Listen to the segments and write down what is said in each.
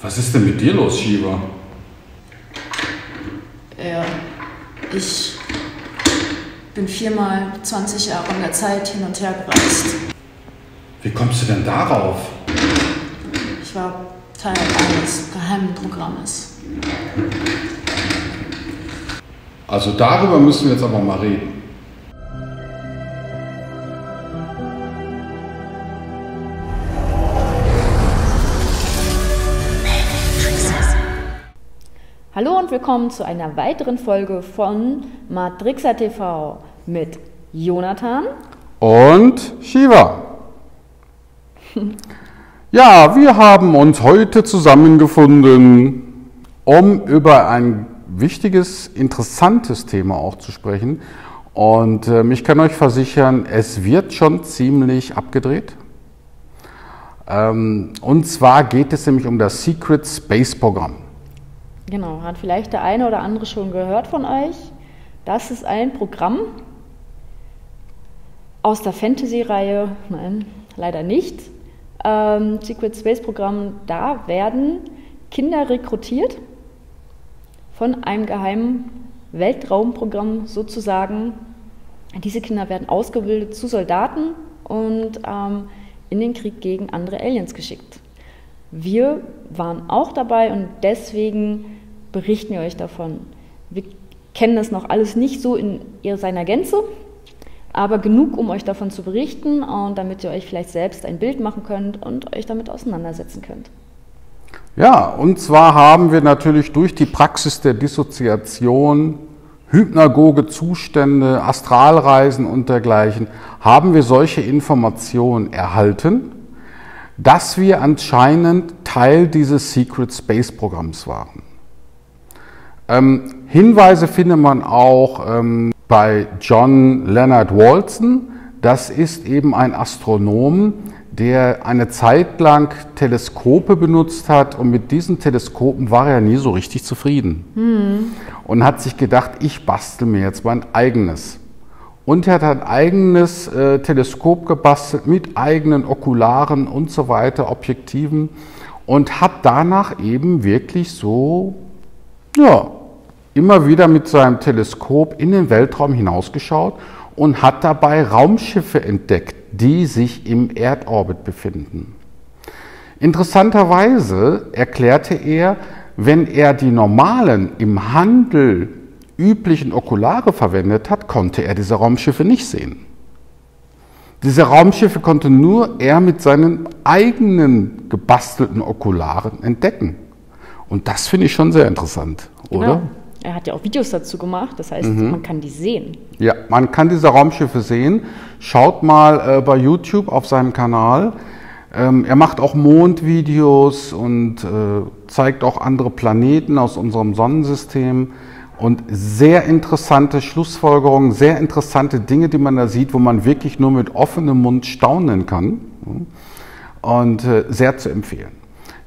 Was ist denn mit dir los, Shiva? Ja, ich bin 4-mal 20 Jahre in der Zeit hin und her gereist. Wie kommst du denn darauf? Ich war Teil eines geheimen Programmes. Also darüber müssen wir jetzt aber mal reden. Hallo und willkommen zu einer weiteren Folge von Matrixa TV mit Jonathan und Shiva. Ja, wir haben uns heute zusammengefunden, um über ein wichtiges, interessantes Thema auch zu sprechen. Und ich kann euch versichern, es wird schon ziemlich abgedreht. Und zwar geht es nämlich um das Secret Space Programm. Genau, hat vielleicht der eine oder andere schon gehört von euch. Das ist ein Programm aus der Fantasy-Reihe, nein, leider nicht. Secret Space Programm, da werden Kinder rekrutiert von einem geheimen Weltraumprogramm sozusagen. Diese Kinder werden ausgebildet zu Soldaten und in den Krieg gegen andere Aliens geschickt. Wir waren auch dabei und deswegen berichten wir euch davon. Wir kennen das noch alles nicht so in seiner Gänze, aber genug, um euch davon zu berichten und damit ihr euch vielleicht selbst ein Bild machen könnt und euch damit auseinandersetzen könnt. Ja, und zwar haben wir natürlich durch die Praxis der Dissoziation, hypnagoge Zustände, Astralreisen und dergleichen, haben wir solche Informationen erhalten, dass wir anscheinend Teil dieses Secret Space Programms waren. Hinweise findet man auch bei John Leonard Walton. Das ist eben ein Astronom, der eine Zeit lang Teleskope benutzt hat und mit diesen Teleskopen war er nie so richtig zufrieden und hat sich gedacht, ich bastel mir jetzt mein eigenes. Und er hat ein eigenes Teleskop gebastelt mit eigenen Okularen und so weiter, Objektiven und hat danach eben wirklich so, ja, immer wieder mit seinem Teleskop in den Weltraum hinausgeschaut und hat dabei Raumschiffe entdeckt, die sich im Erdorbit befinden. Interessanterweise erklärte er, wenn er die normalen im Handel üblichen Okulare verwendet hat, konnte er diese Raumschiffe nicht sehen. Diese Raumschiffe konnte nur er mit seinen eigenen gebastelten Okularen entdecken. Und das finde ich schon sehr interessant, oder? Genau. Er hat ja auch Videos dazu gemacht, das heißt, man kann die sehen. Ja, man kann diese Raumschiffe sehen. Schaut mal bei YouTube auf seinem Kanal. Er macht auch Mondvideos und zeigt auch andere Planeten aus unserem Sonnensystem. Und sehr interessante Schlussfolgerungen, sehr interessante Dinge, die man da sieht, wo man wirklich nur mit offenem Mund staunen kann. Und sehr zu empfehlen.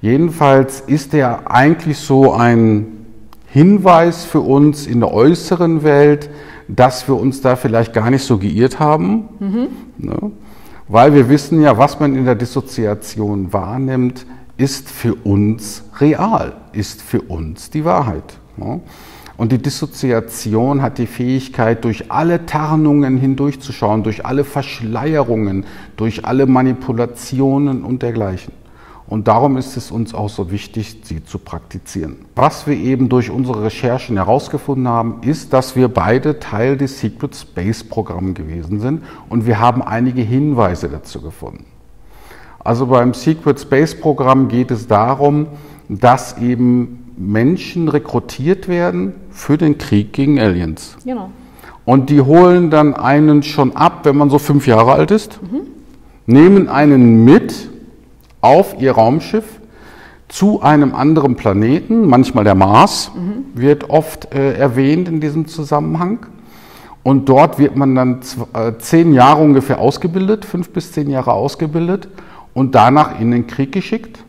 Jedenfalls ist er eigentlich so ein Hinweis für uns in der äußeren Welt, dass wir uns da vielleicht gar nicht so geirrt haben. Ne? Weil wir wissen ja, was man in der Dissoziation wahrnimmt, ist für uns real, ist für uns die Wahrheit. Ne? Und die Dissoziation hat die Fähigkeit, durch alle Tarnungen hindurchzuschauen, durch alle Verschleierungen, durch alle Manipulationen und dergleichen. Und darum ist es uns auch so wichtig, sie zu praktizieren. Was wir eben durch unsere Recherchen herausgefunden haben, ist, dass wir beide Teil des Secret Space Programms gewesen sind und wir haben einige Hinweise dazu gefunden. Also beim Secret Space Programm geht es darum, dass eben Menschen rekrutiert werden für den Krieg gegen Aliens. Genau. Und die holen dann einen schon ab, wenn man so 5 Jahre alt ist, nehmen einen mit auf ihr Raumschiff zu einem anderen Planeten, manchmal der Mars, wird oft erwähnt in diesem Zusammenhang. Und dort wird man dann 10 Jahre ungefähr ausgebildet, 5 bis 10 Jahre ausgebildet und danach in den Krieg geschickt.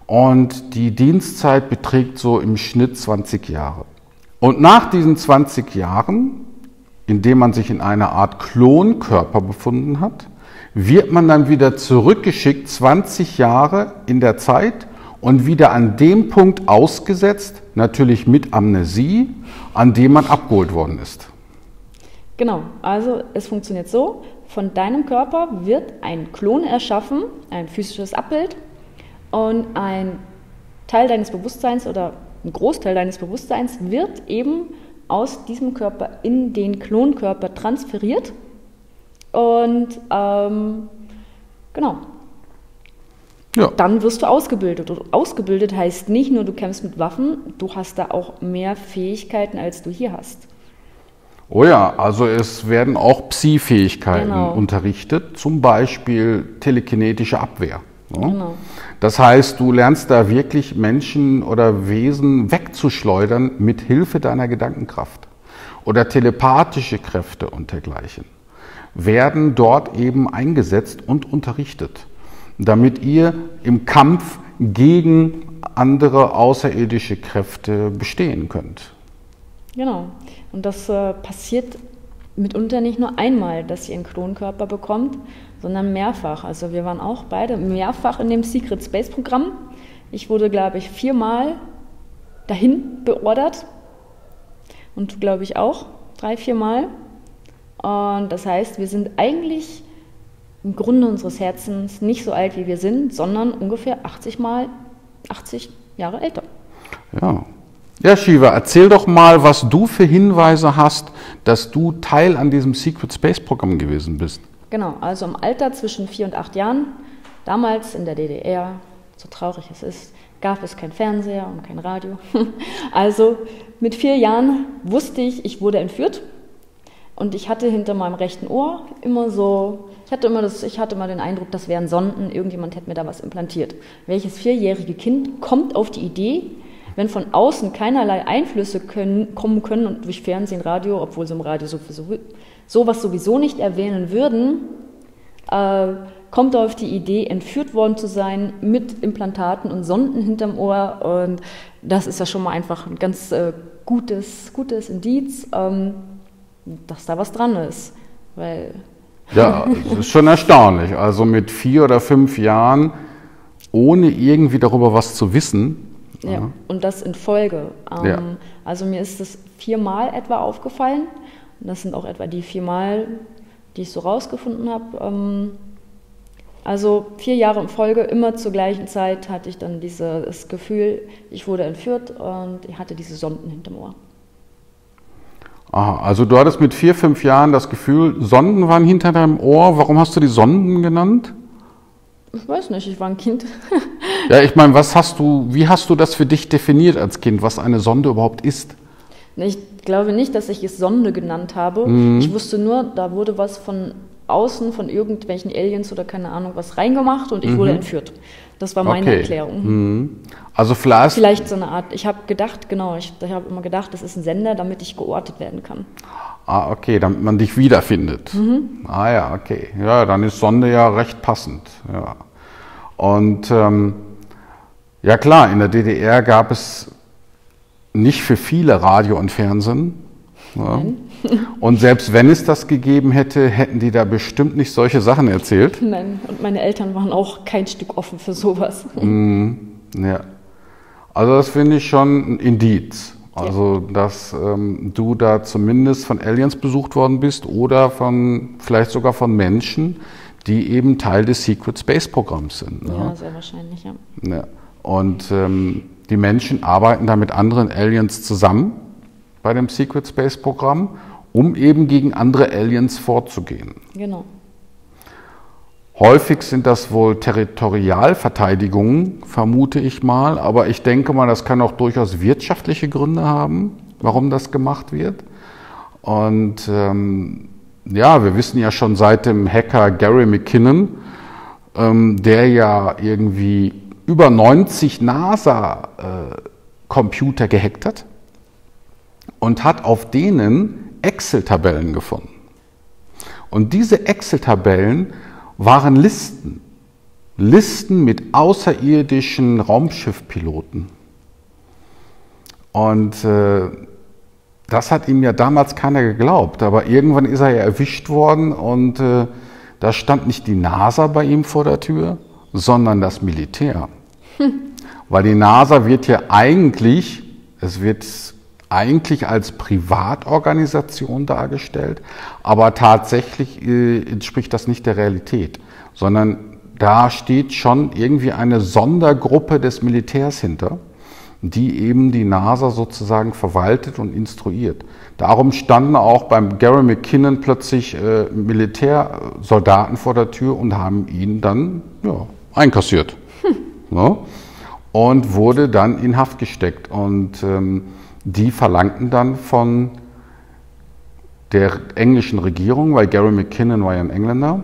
Und die Dienstzeit beträgt so im Schnitt 20 Jahre. Und nach diesen 20 Jahren, in dem man sich in einer Art Klonkörper befunden hat, wird man dann wieder zurückgeschickt, 20 Jahre in der Zeit, und wieder an dem Punkt ausgesetzt, natürlich mit Amnesie, an dem man abgeholt worden ist. Genau, also es funktioniert so, von deinem Körper wird ein Klon erschaffen, ein physisches Abbild und ein Teil deines Bewusstseins oder ein Großteil deines Bewusstseins wird eben aus diesem Körper in den Klonkörper transferiert und genau. Ja. Dann wirst du ausgebildet. Und ausgebildet heißt nicht nur, du kämpfst mit Waffen, du hast da auch mehr Fähigkeiten, als du hier hast. Oh ja, also es werden auch Psi-Fähigkeiten unterrichtet, zum Beispiel telekinetische Abwehr. Ja? Genau. Das heißt, du lernst da wirklich Menschen oder Wesen wegzuschleudern mit Hilfe deiner Gedankenkraft. Oder telepathische Kräfte und dergleichen werden dort eben eingesetzt und unterrichtet, damit ihr im Kampf gegen andere außerirdische Kräfte bestehen könnt. Genau. Und das passiert mitunter nicht nur einmal, dass ihr einen Klonkörper bekommt, sondern mehrfach. Also wir waren auch beide mehrfach in dem Secret Space Programm. Ich wurde, glaube ich, 4-mal dahin beordert und du, glaube ich, auch 3-4 Mal. Und das heißt, wir sind eigentlich im Grunde unseres Herzens nicht so alt, wie wir sind, sondern ungefähr 80 Jahre älter. Ja. Ja, Shiva, erzähl doch mal, was du für Hinweise hast, dass du Teil an diesem Secret Space Programm gewesen bist. Genau, also im Alter zwischen 4 und 8 Jahren, damals in der DDR, so traurig es ist, gab es kein Fernseher und kein Radio. Also mit 4 Jahren wusste ich, ich wurde entführt und ich hatte hinter meinem rechten Ohr immer so, ich hatte immer den Eindruck, das wären Sonden, irgendjemand hätte mir da was implantiert. Welches 4-jährige Kind kommt auf die Idee, wenn von außen keinerlei Einflüsse kommen können und durch Fernsehen, Radio, obwohl sie im Radio sowas sowieso nicht erwähnen würden, kommt er auf die Idee, entführt worden zu sein mit Implantaten und Sonden hinterm Ohr. Und das ist ja schon mal einfach ein ganz gutes Indiz, dass da was dran ist. Weil ja, das ist schon erstaunlich. Also mit 4 oder 5 Jahren, ohne irgendwie darüber was zu wissen. Ja, und das in Folge. Ja. Also mir ist das 4-mal etwa aufgefallen. Und das sind auch etwa die 4-mal, die ich so rausgefunden habe. Also 4 Jahre in Folge, immer zur gleichen Zeit hatte ich dann dieses Gefühl, ich wurde entführt und ich hatte diese Sonden hinterm Ohr. Aha, also du hattest mit 4, 5 Jahren das Gefühl, Sonden waren hinter deinem Ohr. Warum hast du die Sonden genannt? Ich weiß nicht, ich war ein Kind. Ja, ich meine, wie hast du das für dich definiert als Kind, was eine Sonde überhaupt ist? Ich glaube nicht, dass ich es Sonde genannt habe. Ich wusste nur, da wurde was von außen, von irgendwelchen Aliens oder keine Ahnung was reingemacht und ich wurde entführt. Das war meine Erklärung. Also vielleicht so eine Art, ich habe immer gedacht, das ist ein Sender, damit ich geortet werden kann. Ah, okay, damit man dich wiederfindet. Ah ja, okay. Ja, dann ist Sonde ja recht passend. Ja. Und ja klar, in der DDR gab es nicht für viele Radio und Fernsehen. Ja. Und selbst wenn es das gegeben hätte, hätten die da bestimmt nicht solche Sachen erzählt. Nein, und meine Eltern waren auch kein Stück offen für sowas. Ja. Also das finde ich schon ein Indiz. Also, dass du da zumindest von Aliens besucht worden bist oder vielleicht sogar von Menschen, die eben Teil des Secret Space Programms sind. Ne? Ja, sehr wahrscheinlich, ja. Und die Menschen arbeiten da mit anderen Aliens zusammen bei dem Secret Space Programm, um eben gegen andere Aliens vorzugehen. Genau. Häufig sind das wohl Territorialverteidigungen, vermute ich mal, aber ich denke mal, das kann auch durchaus wirtschaftliche Gründe haben, warum das gemacht wird. Und ja, wir wissen ja schon seit dem Hacker Gary McKinnon, der ja irgendwie über 90 NASA-Computer gehackt hat und hat auf denen Excel-Tabellen gefunden. Und diese Excel-Tabellen waren Listen mit außerirdischen Raumschiffpiloten. Und das hat ihm ja damals keiner geglaubt, aber irgendwann ist er ja erwischt worden und da stand nicht die NASA bei ihm vor der Tür, sondern das Militär. weil die NASA wird ja eigentlich, es wird eigentlich als Privatorganisation dargestellt, aber tatsächlich entspricht das nicht der Realität, sondern da steht schon irgendwie eine Sondergruppe des Militärs hinter, die eben die NASA sozusagen verwaltet und instruiert. Darum standen auch beim Gary McKinnon plötzlich Militärsoldaten vor der Tür und haben ihn dann einkassiert. Ja, und wurde dann in Haft gesteckt. Und die verlangten dann von der englischen Regierung, weil Gary McKinnon war ja ein Engländer,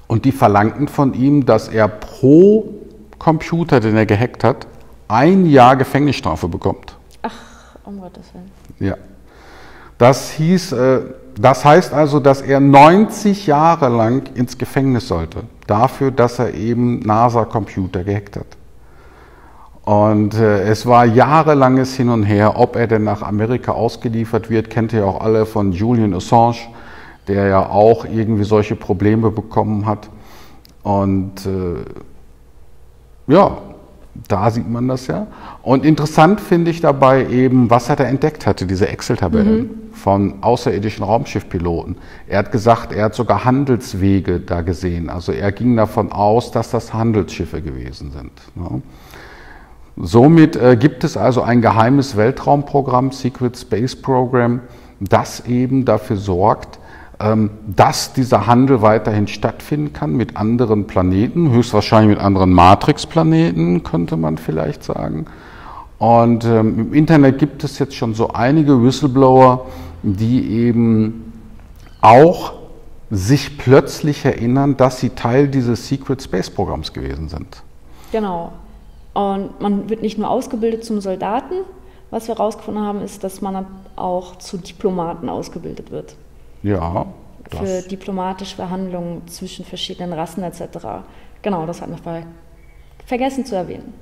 und die verlangten von ihm, dass er pro Computer, den er gehackt hat, 1 Jahr Gefängnisstrafe bekommt. Ach, um Gottes Willen. Ja. Das heißt also, dass er 90 Jahre lang ins Gefängnis sollte, dafür, dass er eben NASA-Computer gehackt hat. Und es war jahrelanges Hin und Her, ob er denn nach Amerika ausgeliefert wird, kennt ihr auch alle von Julian Assange, der ja auch irgendwie solche Probleme bekommen hat. Und da sieht man das ja. Und interessant finde ich dabei eben, was er entdeckt hatte, diese Excel-Tabellen von außerirdischen Raumschiffpiloten. Er hat gesagt, er hat sogar Handelswege da gesehen. Also er ging davon aus, dass das Handelsschiffe gewesen sind. Ja. Somit gibt es also ein geheimes Weltraumprogramm, Secret Space Program, das eben dafür sorgt, dass dieser Handel weiterhin stattfinden kann mit anderen Planeten, höchstwahrscheinlich mit anderen Matrix-Planeten, könnte man vielleicht sagen. Und im Internet gibt es jetzt schon so einige Whistleblower, die eben auch sich plötzlich erinnern, dass sie Teil dieses Secret Space Programms gewesen sind. Genau. Und man wird nicht nur ausgebildet zum Soldaten. Was wir herausgefunden haben, ist, dass man auch zu Diplomaten ausgebildet wird. Ja. Für diplomatische Verhandlungen zwischen verschiedenen Rassen etc. Genau, das hat man vergessen zu erwähnen.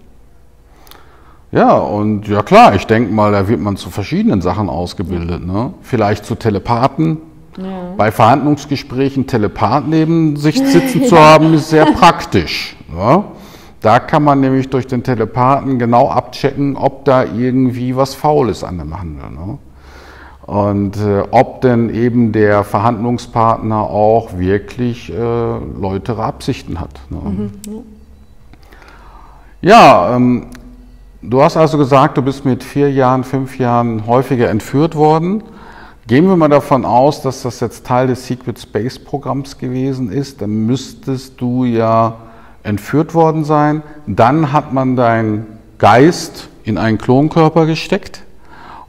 Ja, und ja klar, ich denke mal, da wird man zu verschiedenen Sachen ausgebildet. Ne? Vielleicht zu Telepathen. Ja. Bei Verhandlungsgesprächen Telepathen neben sich sitzen zu haben, ist sehr praktisch. Ja? Da kann man nämlich durch den Telepathen genau abchecken, ob da irgendwie was faul ist an dem Handel. Ne? Und ob denn eben der Verhandlungspartner auch wirklich läutere Absichten hat. Ne? Ja, du hast also gesagt, du bist mit 4 Jahren, 5 Jahren häufiger entführt worden. Gehen wir mal davon aus, dass das jetzt Teil des Secret Space Programms gewesen ist, dann müsstest du ja entführt worden sein. Dann hat man deinen Geist in einen Klonkörper gesteckt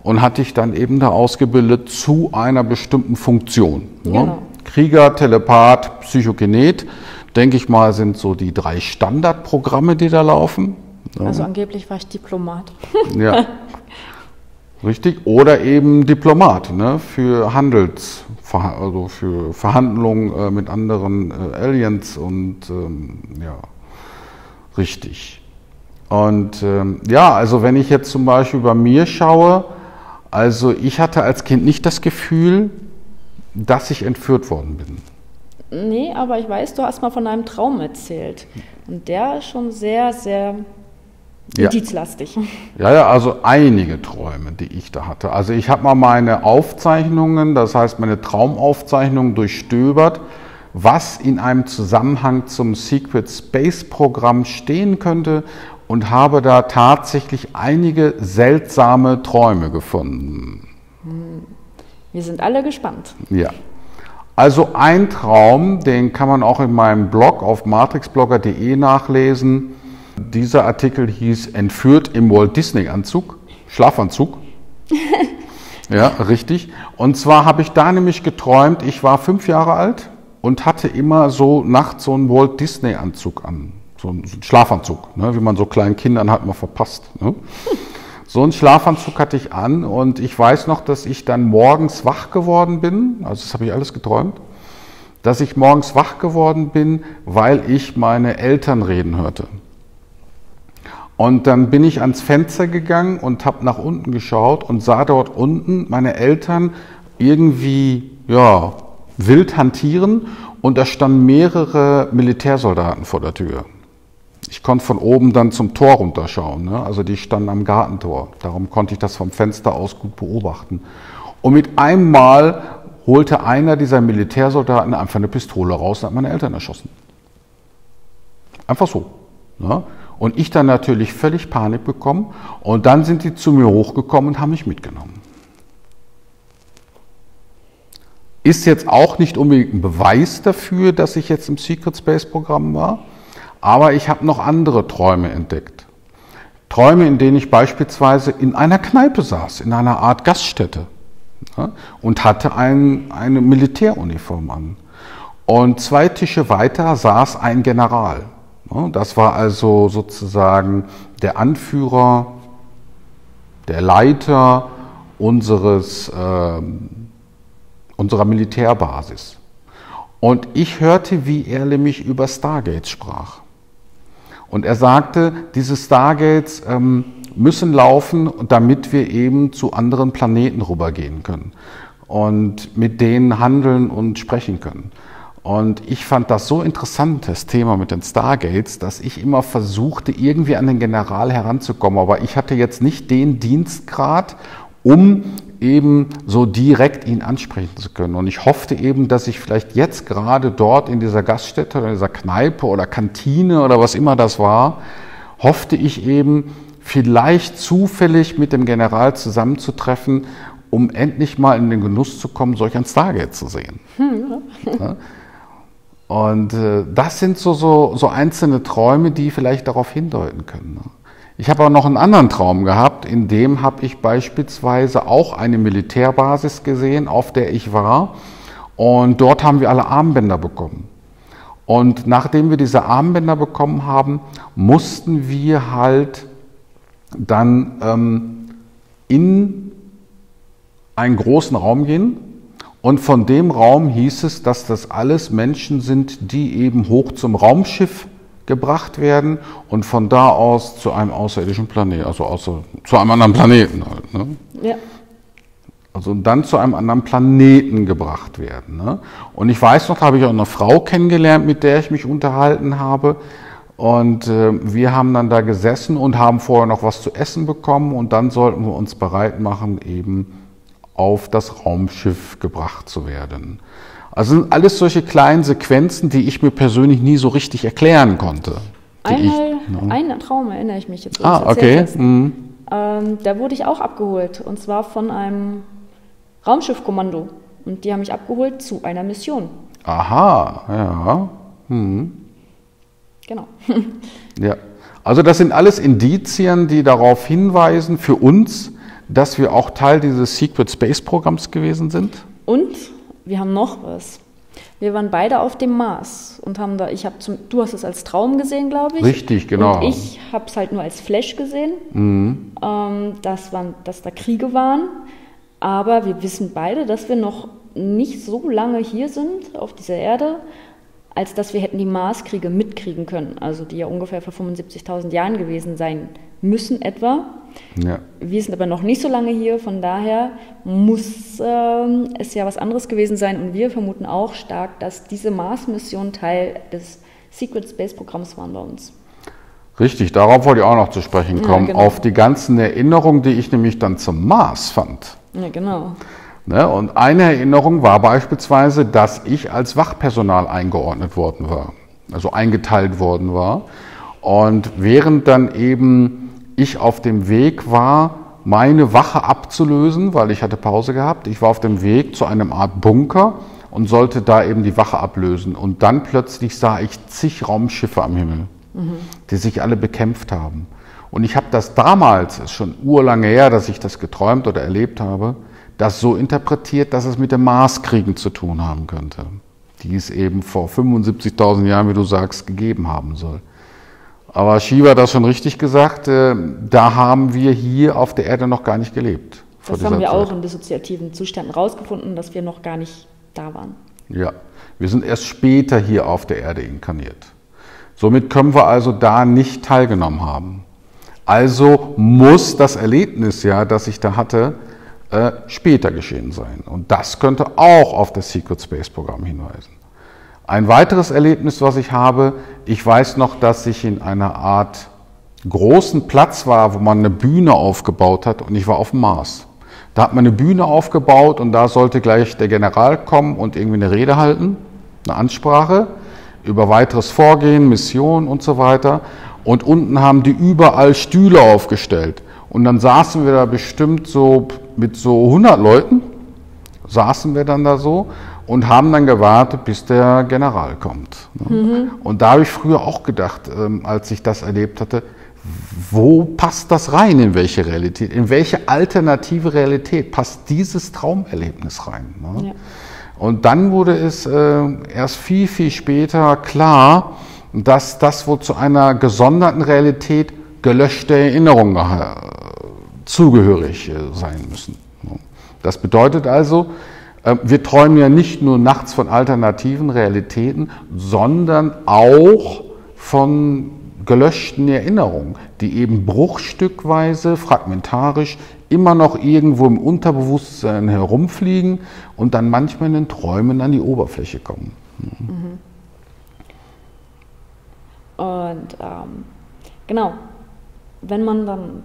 und hat dich dann eben da ausgebildet zu einer bestimmten Funktion. Genau. Ne? Krieger, Telepath, Psychokinet, denke ich mal, sind so die 3 Standardprogramme, die da laufen. Also angeblich war ich Diplomat. Ja, richtig. Oder eben Diplomat, ne? Für also für Verhandlungen mit anderen Aliens und richtig. Und also wenn ich jetzt zum Beispiel bei mir schaue, also ich hatte als Kind nicht das Gefühl, dass ich entführt worden bin. Nee, aber ich weiß, du hast mal von einem Traum erzählt. Und der ist schon sehr, sehr indizlastig. Ja, also einige Träume, die ich da hatte. Also ich habe mal meine Aufzeichnungen, das heißt meine Traumaufzeichnungen durchstöbert, was in einem Zusammenhang zum Secret Space Programm stehen könnte und habe da tatsächlich einige seltsame Träume gefunden. Wir sind alle gespannt. Ja. Also ein Traum, den kann man auch in meinem Blog auf matrixblogger.de nachlesen. Dieser Artikel hieß Entführt im Walt Disney Anzug, Schlafanzug. Ja, richtig. Und zwar habe ich da nämlich geträumt, ich war 5 Jahre alt und hatte immer so nachts so einen Walt Disney Anzug an. So einen Schlafanzug, ne, wie man so kleinen Kindern halt mal verpasst. Ne? So einen Schlafanzug hatte ich an und ich weiß noch, dass ich dann morgens wach geworden bin, also das habe ich alles geträumt, dass ich morgens wach geworden bin, weil ich meine Eltern reden hörte. Und dann bin ich ans Fenster gegangen und habe nach unten geschaut und sah dort unten meine Eltern irgendwie wild hantieren und da standen mehrere Militärsoldaten vor der Tür. Ich konnte von oben dann zum Tor runterschauen, ne? Also die standen am Gartentor. Darum konnte ich das vom Fenster aus gut beobachten. Und mit einem Mal holte einer dieser Militärsoldaten einfach eine Pistole raus und hat meine Eltern erschossen. Einfach so. Ne? Und ich dann natürlich völlig Panik bekommen. Und dann sind die zu mir hochgekommen und haben mich mitgenommen. Ist jetzt auch nicht unbedingt ein Beweis dafür, dass ich jetzt im Secret Space Programm war. Aber ich habe noch andere Träume entdeckt. Träume, in denen ich beispielsweise in einer Kneipe saß, in einer Art Gaststätte, ja, und hatte eine Militäruniform an. Und 2 Tische weiter saß ein General. Ja, das war also sozusagen der Anführer, der Leiter unserer Militärbasis. Und ich hörte, wie er nämlich über Stargates sprach. Und er sagte, diese Stargates müssen laufen, damit wir eben zu anderen Planeten rübergehen können und mit denen handeln und sprechen können. Und ich fand das so interessant, das Thema mit den Stargates, dass ich immer versuchte, irgendwie an den General heranzukommen. Aber ich hatte jetzt nicht den Dienstgrad, um eben so direkt ihn ansprechen zu können. Und ich hoffte eben, dass ich vielleicht jetzt gerade dort in dieser Gaststätte oder dieser Kneipe oder Kantine oder was immer das war, hoffte ich eben vielleicht zufällig mit dem General zusammenzutreffen, um endlich mal in den Genuss zu kommen, solch ein Stargate zu sehen. Ja? Und das sind so einzelne Träume, die vielleicht darauf hindeuten können. Ich habe auch noch einen anderen Traum gehabt, in dem habe ich beispielsweise auch eine Militärbasis gesehen, auf der ich war. Und dort haben wir alle Armbänder bekommen. Und nachdem wir diese Armbänder bekommen haben, mussten wir halt dann in einen großen Raum gehen. Und von dem Raum hieß es, dass das alles Menschen sind, die eben hoch zum Raumschiff gebracht werden und von da aus zu einem außerirdischen Planeten, also zu einem anderen Planeten halt. Ne? Ja. Also dann zu einem anderen Planeten gebracht werden. Ne? Und ich weiß noch, da habe ich auch eine Frau kennengelernt, mit der ich mich unterhalten habe. Und wir haben dann da gesessen und haben vorher noch was zu essen bekommen und dann sollten wir uns bereit machen, eben auf das Raumschiff gebracht zu werden. Also sind alles solche kleinen Sequenzen, die ich mir persönlich nie so richtig erklären konnte. Einen Traum erinnere ich mich jetzt. Okay. Da wurde ich auch abgeholt, und zwar von einem Raumschiffkommando. Und die haben mich abgeholt zu einer Mission. Aha, ja. Genau. Ja, also das sind alles Indizien, die darauf hinweisen für uns, dass wir auch Teil dieses Secret Space Programms gewesen sind. Und wir haben noch was. Wir waren beide auf dem Mars und haben da, du hast es als Traum gesehen, glaube ich. Richtig, genau. Und ich habe es halt nur als Flash gesehen, dass da Kriege waren. Aber wir wissen beide, dass wir noch nicht so lange hier sind auf dieser Erde, als dass wir hätten die Marskriege mitkriegen können. Also die ja ungefähr vor 75.000 Jahren gewesen sein müssen etwa. Ja. Wir sind aber noch nicht so lange hier, von daher muss es ja was anderes gewesen sein. Und wir vermuten auch stark, dass diese Mars-Mission Teil des Secret Space Programms waren bei uns. Richtig, darauf wollte ich auch noch zu sprechen kommen. Ja, genau. Auf die ganzen Erinnerungen, die ich nämlich dann zum Mars fand. Ja, genau. Ne, und eine Erinnerung war beispielsweise, dass ich als Wachpersonal eingeordnet worden war, also eingeteilt worden war. Und während dann eben ich auf dem Weg war, meine Wache abzulösen, weil ich hatte Pause gehabt. Ich war auf dem Weg zu einer Art Bunker und sollte da eben die Wache ablösen. Und dann plötzlich sah ich zig Raumschiffe am Himmel, die sich alle bekämpft haben. Und ich habe das damals, ist schon urlange her, dass ich das geträumt oder erlebt habe, das so interpretiert, dass es mit den Marskriegen zu tun haben könnte, die es eben vor 75.000 Jahren, wie du sagst, gegeben haben soll. Aber Shiva hat das schon richtig gesagt, da haben wir hier auf der Erde noch gar nicht gelebt. Das haben wir auch in dissoziativen Zuständen rausgefunden, dass wir noch gar nicht da waren. Ja, wir sind erst später hier auf der Erde inkarniert. Somit können wir also da nicht teilgenommen haben. Also muss das Erlebnis ja, das ich da hatte, später geschehen sein. Und das könnte auch auf das Secret Space Programm hinweisen. Ein weiteres Erlebnis, was ich habe, ich weiß noch, dass ich in einer Art großen Platz war, wo man eine Bühne aufgebaut hat und ich war auf dem Mars. Da hat man eine Bühne aufgebaut und da sollte gleich der General kommen und irgendwie eine Rede halten, eine Ansprache über weiteres Vorgehen, Mission und so weiter. Und unten haben die überall Stühle aufgestellt. Und dann saßen wir da bestimmt so mit so 100 Leuten, saßen wir dann da so und haben dann gewartet, bis der General kommt. Und da habe ich früher auch gedacht, als ich das erlebt hatte, wo passt das rein, in welche Realität, in welche alternative Realität passt dieses Traumerlebnis rein? Ne? Ja. Und dann wurde es erst viel, viel später klar, dass das wohl zu einer gesonderten Realität gelöschte Erinnerungen zugehörig sein müssen. Das bedeutet also, wir träumen ja nicht nur nachts von alternativen Realitäten, sondern auch von gelöschten Erinnerungen, die eben bruchstückweise, fragmentarisch immer noch irgendwo im Unterbewusstsein herumfliegen und dann manchmal in den Träumen an die Oberfläche kommen. Und genau, wenn man dann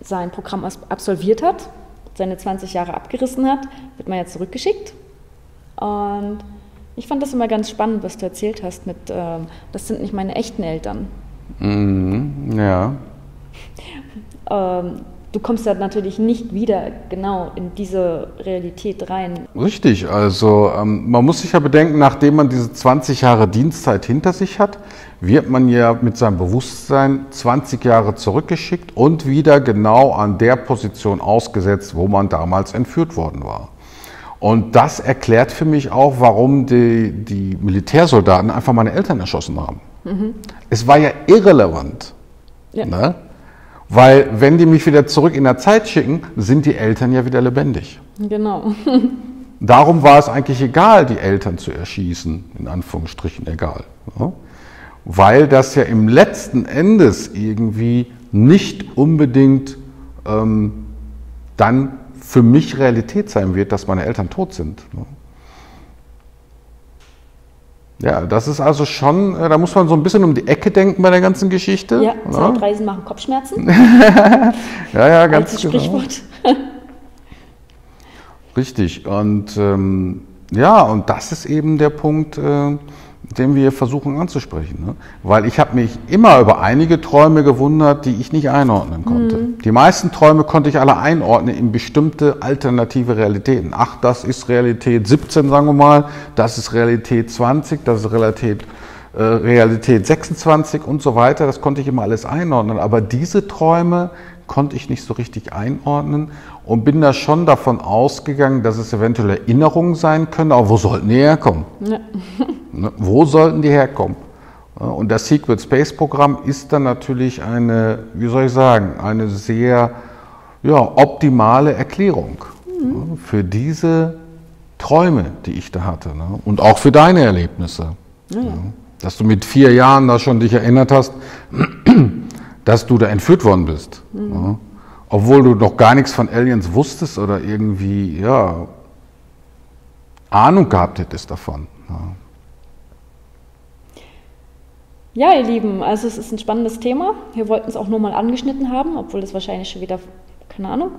sein Programm absolviert hat, seine 20 Jahre abgerissen hat, wird man ja zurückgeschickt. Und ich fand das immer ganz spannend, was du erzählt hast mit, das sind nicht meine echten Eltern. Ja. Du kommst ja natürlich nicht wieder genau in diese Realität rein. Richtig, also man muss sich ja bedenken, nachdem man diese 20 Jahre Dienstzeit hinter sich hat, wird man ja mit seinem Bewusstsein 20 Jahre zurückgeschickt und wieder genau an der Position ausgesetzt, wo man damals entführt worden war. Und das erklärt für mich auch, warum die Militärsoldaten einfach meine Eltern erschossen haben. Es war ja irrelevant. Ja. Ne? Weil wenn die mich wieder zurück in der Zeit schicken, sind die Eltern ja wieder lebendig. Genau. Darum war es eigentlich egal, die Eltern zu erschießen, in Anführungsstrichen egal. Ja? Weil das ja im letzten Endes irgendwie nicht unbedingt dann für mich Realität sein wird, dass meine Eltern tot sind. Ja, das ist also schon, da muss man so ein bisschen um die Ecke denken bei der ganzen Geschichte. Ja, Zeitreisen machen Kopfschmerzen. Ja, ganz genau. Sprichwort. Richtig. Und ja, und das ist eben der Punkt, den wir versuchen anzusprechen. Ne? Weil ich habe mich immer über einige Träume gewundert, die ich nicht einordnen konnte. Die meisten Träume konnte ich alle einordnen in bestimmte alternative Realitäten. Ach, das ist Realität 17, sagen wir mal, das ist Realität 20, das ist Realität 26 und so weiter. Das konnte ich immer alles einordnen. Aber diese Träume konnte ich nicht so richtig einordnen und bin da schon davon ausgegangen, dass es eventuell Erinnerungen sein können, aber wo sollten die herkommen? Ja. Wo sollten die herkommen? Und das Secret Space Programm ist dann natürlich eine, wie soll ich sagen, eine sehr optimale Erklärung für diese Träume, die ich da hatte. Und auch für deine Erlebnisse. Ja. Dass du mit 4 Jahren da schon dich erinnert hast, dass du da entführt worden bist. Ja. Obwohl du noch gar nichts von Aliens wusstest oder irgendwie Ahnung gehabt hättest davon. Ja, ihr Lieben, also es ist ein spannendes Thema. Wir wollten es auch nur mal angeschnitten haben, obwohl es wahrscheinlich schon wieder, keine Ahnung,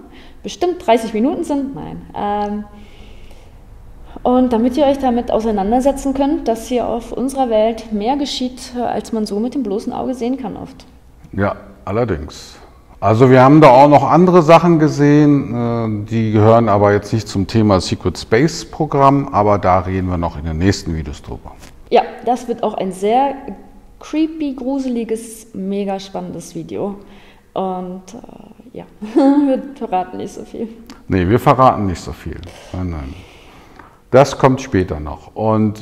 bestimmt 30 Minuten sind. Nein. Und damit ihr euch damit auseinandersetzen könnt, dass hier auf unserer Welt mehr geschieht, als man so mit dem bloßen Auge sehen kann oft. Ja, allerdings. Also wir haben da auch noch andere Sachen gesehen, die gehören aber jetzt nicht zum Thema Secret Space Programm, aber da reden wir noch in den nächsten Videos drüber. Ja, das wird auch ein sehr creepy, gruseliges, mega spannendes Video. Und ja, wir verraten nicht so viel. Nee, wir verraten nicht so viel. Nein. Das kommt später noch. Und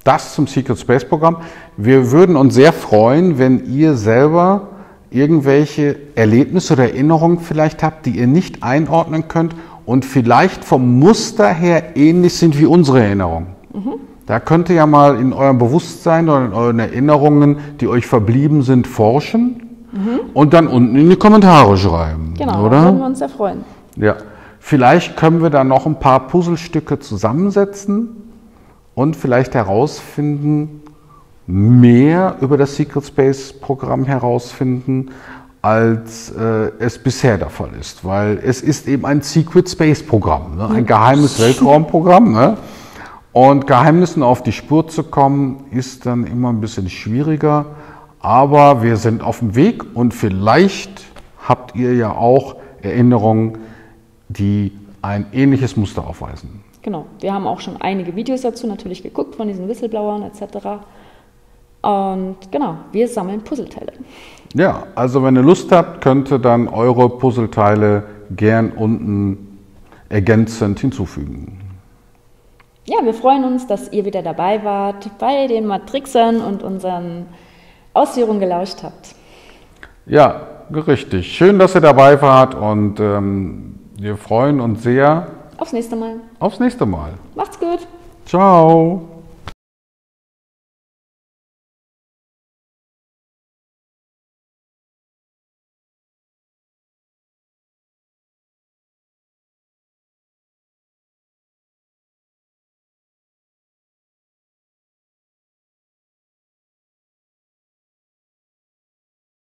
das zum Secret Space Programm. Wir würden uns sehr freuen, wenn ihr selber irgendwelche Erlebnisse oder Erinnerungen vielleicht habt, die ihr nicht einordnen könnt und vielleicht vom Muster her ähnlich sind wie unsere Erinnerungen. Da könnt ihr ja mal in eurem Bewusstsein oder in euren Erinnerungen, die euch verblieben sind, forschen und dann unten in die Kommentare schreiben. Genau, oder? Da würden wir uns sehr freuen. Ja, vielleicht können wir da noch ein paar Puzzlestücke zusammensetzen und vielleicht herausfinden, mehr über das Secret Space Programm herausfinden, als es bisher der Fall ist. Weil es ist eben ein Secret Space Programm, ne? Ein geheimes Weltraumprogramm. Ne? Und Geheimnissen auf die Spur zu kommen, ist dann immer ein bisschen schwieriger. Aber wir sind auf dem Weg und vielleicht habt ihr ja auch Erinnerungen, die ein ähnliches Muster aufweisen. Genau, wir haben auch schon einige Videos dazu natürlich geguckt von diesen Whistleblowern etc. Und genau, wir sammeln Puzzleteile. Ja, also wenn ihr Lust habt, könnt ihr dann eure Puzzleteile gern unten ergänzend hinzufügen. Ja, wir freuen uns, dass ihr wieder dabei wart, bei den Matrixern und unseren Ausführungen gelauscht habt. Ja, richtig. Schön, dass ihr dabei wart und wir freuen uns sehr Aufs nächste Mal. aufs nächste Mal. Macht's gut. Ciao.